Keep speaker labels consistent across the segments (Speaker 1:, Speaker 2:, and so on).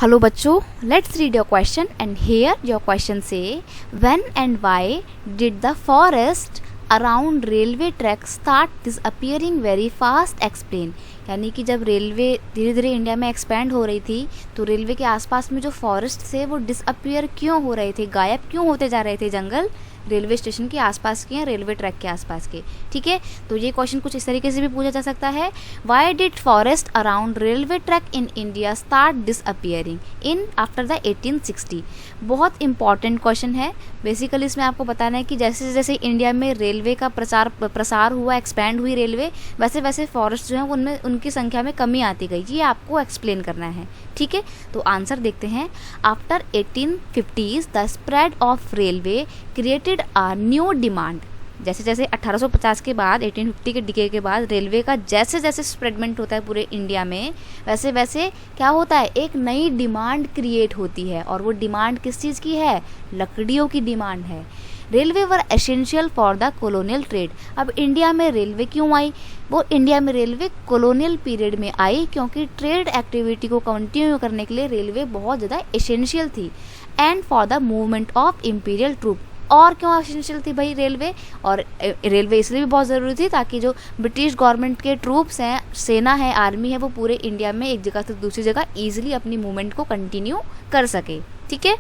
Speaker 1: Hello बच्चों, let's read your question and here your question say when and why did the forest around railway track start disappearing very fast explain। यानी कि जब railway धीरे धीरे India में expand हो रही थी तो रेलवे के आसपास में जो फॉरेस्ट थे वो डिसअपियर क्यों हो रहे थे, गायब क्यों होते जा रहे थे जंगल रेलवे स्टेशन के आसपास के या रेलवे ट्रैक के आसपास के। ठीक है, तो ये क्वेश्चन कुछ इस तरीके से भी पूछा जा सकता है, why did forest around railway track in India start disappearing in after the 1860। बहुत इंपॉर्टेंट क्वेश्चन है। बेसिकली इसमें आपको बताना है कि जैसे जैसे इंडिया में रेलवे का प्रसार हुआ, एक्सपैंड हुई रेलवे, वैसे वैसे फॉरेस्ट जो है उनमें उनकी संख्या में कमी आती गई। ये आपको एक्सप्लेन करना है। ठीक है, तो आंसर देखते हैं। After 1850s the spread of railway created a new demand. जैसे जैसे 1850 के बाद 1850 के डिके के बाद रेलवे का जैसे जैसे स्प्रेडमेंट होता है पूरे इंडिया में, वैसे वैसे क्या होता है, एक नई डिमांड क्रिएट होती है। और वो डिमांड किस चीज़ की है? लकड़ियों की डिमांड है। Railway were essential for the colonial trade. अब इंडिया में रेलवे क्यों आई? वो इंडिया में रेलवे कॉलोनियल पीरियड में आई क्योंकि ट्रेड एक्टिविटी को कंटिन्यू करने के लिए रेलवे बहुत ज़्यादा एसेंशियल थी। And for the movement of imperial troop. और क्यों एसेंशियल थी भाई रेलवे? और रेलवे इसलिए भी बहुत ज़रूरी थी ताकि जो ब्रिटिश गवर्नमेंट के ट्रूप्स हैं, सेना है, आर्मी है, वो पूरे इंडिया में एक जगह से दूसरी जगह ईजिली अपनी मूवमेंट को कंटिन्यू कर सके। ठीक है,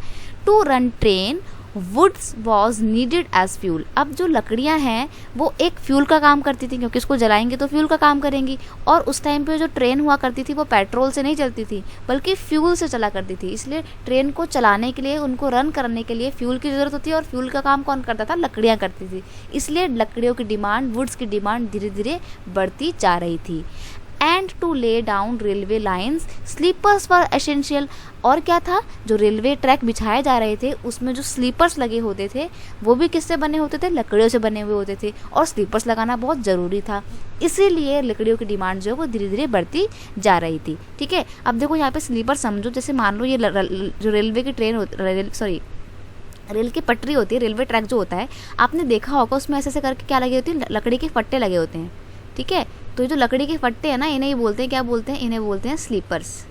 Speaker 1: to run train woods was needed as fuel. अब जो लकड़ियाँ हैं वो एक फ्यूल का काम करती थी क्योंकि इसको जलाएंगे तो फ्यूल का काम करेंगी। और उस टाइम पे जो ट्रेन हुआ करती थी वो पेट्रोल से नहीं चलती थी बल्कि फ्यूल से चला करती थी। इसलिए ट्रेन को चलाने के लिए, उनको रन करने के लिए फ्यूल की ज़रूरत होती है और फ्यूल का काम कौन करता था? लकड़ियाँ करती थी। इसलिए लकड़ियों की डिमांड, वुड्स की डिमांड धीरे धीरे बढ़ती जा रही थी। And to lay down railway lines sleepers were essential. और क्या था? जो रेलवे ट्रैक बिछाए जा रहे थे उसमें जो स्लीपर्स लगे होते थे वो भी किससे बने होते थे? लकड़ियों से बने हुए होते थे। और स्लीपर्स लगाना बहुत ज़रूरी था, इसीलिए लकड़ियों की डिमांड जो है वो धीरे धीरे बढ़ती जा रही थी। ठीक है, अब देखो यहाँ पे स्लीपर समझो, जैसे मान लो ये जो रेलवे की ट्रेन रेल की पटरी होती है, रेलवे ट्रैक जो होता है, आपने देखा होगा उसमें ऐसे ऐसे करके क्या लगे होते हैं? लकड़ी के फट्टे लगे होते हैं। ठीक है, तो ये जो लकड़ी के फट्टे हैं ना, इन्हें ही बोलते हैं, क्या बोलते हैं? इन्हें बोलते हैं स्लीपर्स।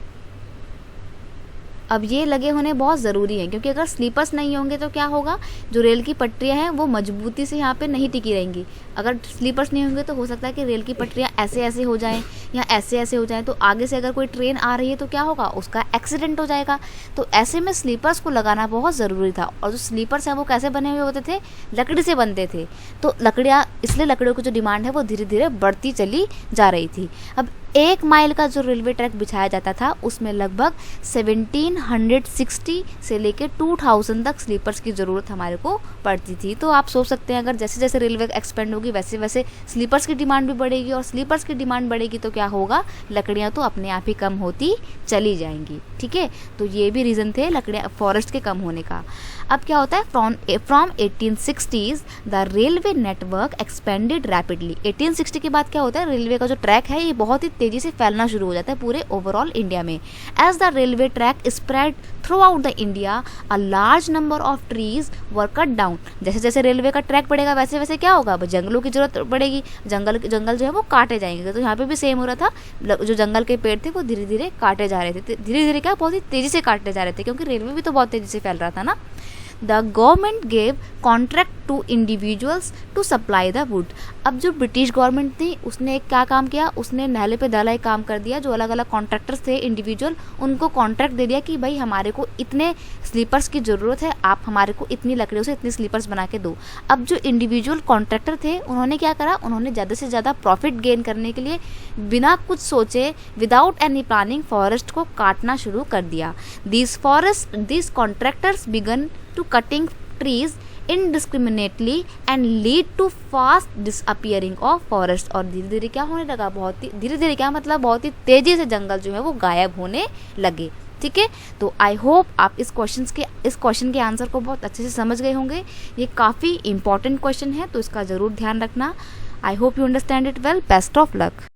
Speaker 1: अब ये लगे होने बहुत ज़रूरी है क्योंकि अगर स्लीपर्स नहीं होंगे तो क्या होगा? जो रेल की पटरियां हैं वो मजबूती से यहाँ पे नहीं टिकी रहेंगी। अगर स्लीपर्स नहीं होंगे तो हो सकता है कि रेल की पटरियां ऐसे ऐसे हो जाएं या ऐसे ऐसे हो जाएं, तो आगे से अगर कोई ट्रेन आ रही है तो क्या होगा? उसका एक्सीडेंट हो जाएगा। तो ऐसे में स्लीपर्स को लगाना बहुत ज़रूरी था। और जो स्लीपर्स हैं वो कैसे बने हुए होते थे? लकड़ी से बनते थे। तो लकड़ियाँ, इसलिए लकड़ियों की जो डिमांड है वो धीरे धीरे बढ़ती चली जा रही थी। अब 1 माइल का जो रेलवे ट्रैक बिछाया जाता था उसमें लगभग 1760 से लेकर 2000 तक स्लीपर्स की ज़रूरत हमारे को पड़ती थी। तो आप सोच सकते हैं अगर जैसे जैसे रेलवे एक्सपेंड होगी वैसे वैसे स्लीपर्स की डिमांड भी बढ़ेगी, और स्लीपर्स की डिमांड बढ़ेगी तो क्या होगा? लकड़ियाँ तो अपने आप ही कम होती चली जाएंगी। ठीक है, तो ये भी रीज़न थे लकड़ियाँ, फॉरेस्ट के कम होने का। अब क्या होता है? From 1860s the railway network expanded rapidly. 1860 के बाद क्या होता है? रेलवे का जो ट्रैक है ये बहुत ही तेज़ी से फैलना शुरू हो जाता है पूरे ओवरऑल इंडिया में। As the railway track spread throughout the India a large number of trees were cut down. जैसे जैसे रेलवे का ट्रैक बढ़ेगा वैसे वैसे क्या होगा? जंगलों की जरूरत पड़ेगी, जंगल जो है वो काटे जाएंगे। तो यहाँ पे भी सेम हो रहा था, जो जंगल के पेड़ थे वो धीरे धीरे काटे जा रहे थे। धीरे धीरे क्या, बहुत ही तेज़ी से काटते जा रहे थे क्योंकि रेलवे भी तो बहुत तेज़ी से फैल रहा था ना। The government gave contract to individuals to supply the wood. अब जो ब्रिटिश गवर्नमेंट थी उसने एक क्या काम किया? उसने नहले पे दहला एक काम कर दिया। जो अलग अलग कॉन्ट्रैक्टर्स थे, इंडिविजुअल, उनको कॉन्ट्रैक्ट दे दिया कि भाई हमारे को इतने स्लीपर्स की ज़रूरत है, आप हमारे को इतनी लकड़ियों से इतने स्लीपर्स बना के दो। अब जो इंडिविजुअल कॉन्ट्रैक्टर थे उन्होंने क्या करा? उन्होंने ज़्यादा से ज़्यादा प्रॉफिट गेन करने के लिए बिना कुछ सोचे, विदाउट एनी प्लानिंग, फॉरेस्ट को काटना शुरू कर दिया। These contractors began to cutting trees indiscriminately and lead to fast disappearing of forest। और धीरे धीरे क्या होने लगा? बहुत ही धीरे धीरे, क्या मतलब? बहुत ही तेज़ी से जंगल जो है वो गायब होने लगे। ठीक है, तो आई होप आप इस क्वेश्चन के आंसर को बहुत अच्छे से समझ गए होंगे। ये काफ़ी इंपॉर्टेंट क्वेश्चन है तो इसका ज़रूर ध्यान रखना। I hope you understand it well. Best of luck.